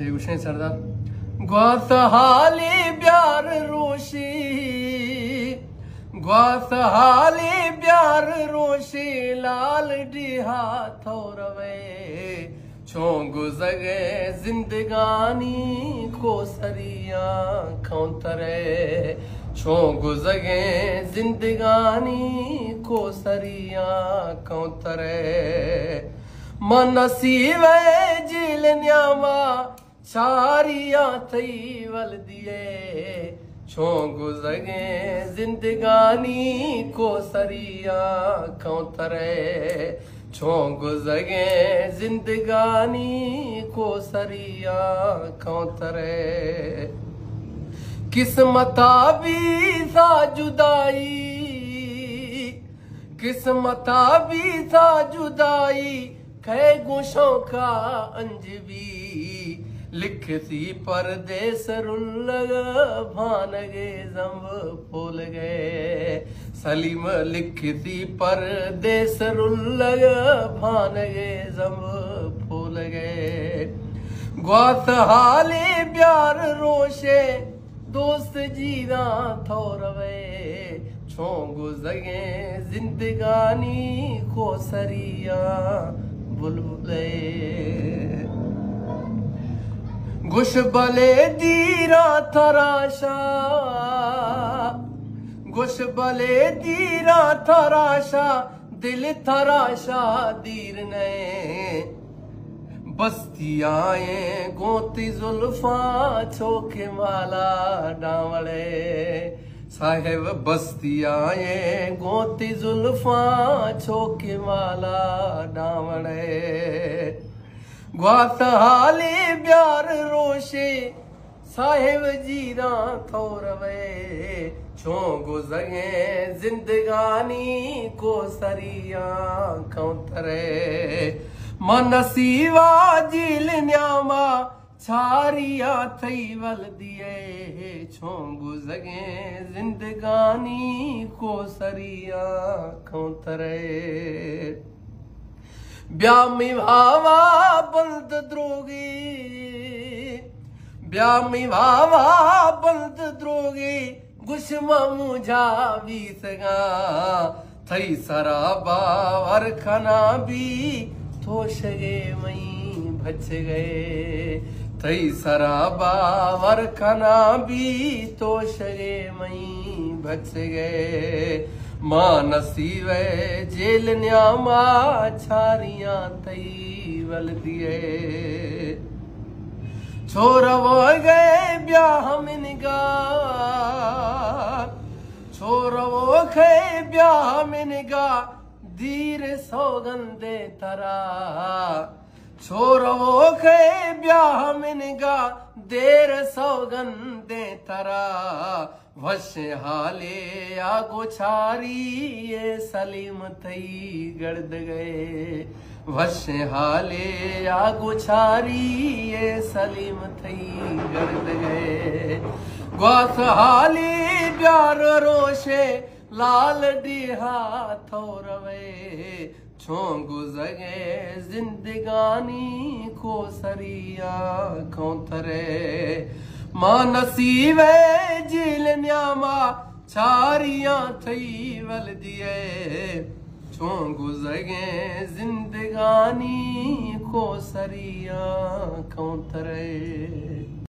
गुशें सरदार ग्वास हाली ब्यार रोशी ग्वास हाली ब्यार रोशी लाल डिहा थोरवे छो गुज़गे जिंदगानी को सरिया खौतरे छो गुज़गे जिंदगानी को सरिया खौतरे मन नसीवे जिल न्यामा चारिया थई वल दिए छो गुज़गे जिंदगानी को सरिया खौतरे छो गुज़गे जिंदगानी को सरिया खौतरे किस्मता भी था जुदाई किस्मता भी था जुदाई कै गुशों का अंजबी लिखती परदेस रुल्लग भान गे जम्ब फूल गए सलीम लिखती परदेस रुल्लग भान गे जम्ब फूल गए ग्वास हाले ब्यार रोशे दोस्त जीरा थोरवे छो गुज़गे जिंदगानी को सरिया बुलबुले गुश बले दीरा थराशा गुश बले दीरा थराशा दिल थराशा दीर ने बस्तियाए गोती जुल्फा छोके माला डावले साहेब बस्तियाए गोती जुल्फा छोके माला डावले ग्वास हाले ब्यार रोशे साहेब जीरा थोरवे छो गुज़गे जिंदगानी को सरिया खौतरे मन नसीवा जिल न्यामा छारिया थई वल दिए छो गुज़गे जिंदगानी को सरिया खौतरे ब्यामी भावा बंद द्रोगी ब्यामी भावा बंद द्रोगी गुशमा मुझा बीसगा थई सराबा वरखना भी थोशगे मई भच गए थई सराबा वरखना भी तोशगे मई भच गए मां नसीवे जेल न्यामा छारिया तई वल दिए छोर वो गए ब्याह में निगाह छोर वो गए ब्याह में निगाह धीर सौगंदे तरा छोर वो गए ब्याह में निगाह देर सौगंदे तरा वश हाले या गोछारी ये सलीम थई गर्द गए वश हाले या गोछारी ये सलीम थई गर्द गए ग्वास हाले ब्यार रोशे लाल डिहा थोरवे छो गुज़गे जिंदगानी को सरिया खौतरे मां नसीवे जिल न्यामा छारिया थई वल दिए छो गुज़गे जिंदगानी को सरिया खौतरे।